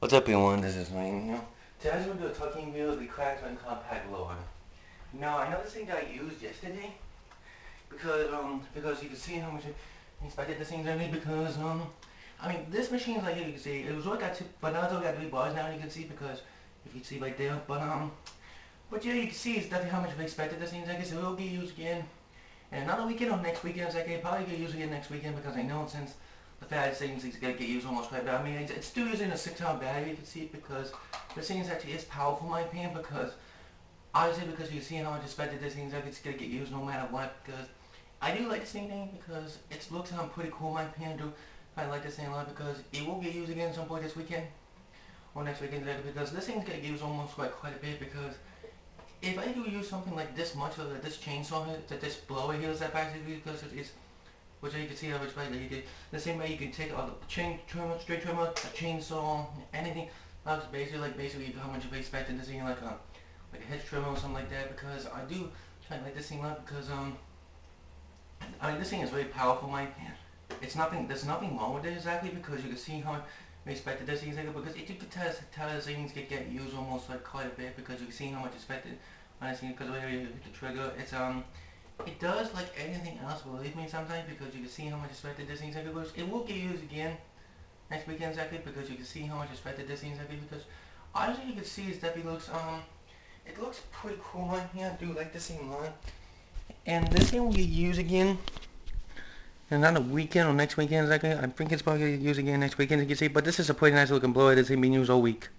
What's up, everyone? This is Wayne. Today I just want to do a tucking video of the Craftsman compact loader. Now, I know this thing got used yesterday because you can see how much I inspected this thing today because I mean this machine's like you can see it was only got two, but now it's only got 3 bars now. You can see because if you can see right there, but yeah, you can see it's definitely how much I expected this thing. I guess it will get used again. And another weekend or next weekend, I can probably get used again next weekend because I know since the fat things is going to get used almost quite bad. I mean, it's still using a 6-hour battery, you can see it, because this thing actually is powerful in my opinion, because obviously because you see how much expected this thing is, it's going to get used no matter what, because I do like this thing because it looks pretty cool in my opinion. I like this thing a lot because it will get used again at some point this weekend or next weekend because this thing's going to get used almost quite a bit because if I do use something like this much, or this chainsaw here, that this blower here is that basically because it's, which you can see how much right that you did. The same way you can take all the straight trimmer, a chainsaw, anything. That's basically how much you expect in this thing, like a hedge trimmer or something like that. Because I do kind of like this thing a lot because I mean this thing is very powerful. It's nothing. There's nothing wrong with it exactly because you can see how we expected this thing because you could tell this things get used almost like quite a bit because you can see how much expected on this thing because whenever you hit the trigger, it does like anything else, believe me, sometimes because you can see how much expected this thing goes. It will get used again next weekend exactly because you can see how much expected this thing exactly because honestly you can see it definitely looks it looks pretty cool right here. I do like this thing a lot. And this thing will get used again. And not a weekend or next weekend exactly. I think it's probably going to get used again next weekend, you can see. But this is a pretty nice looking blower that's been used all week.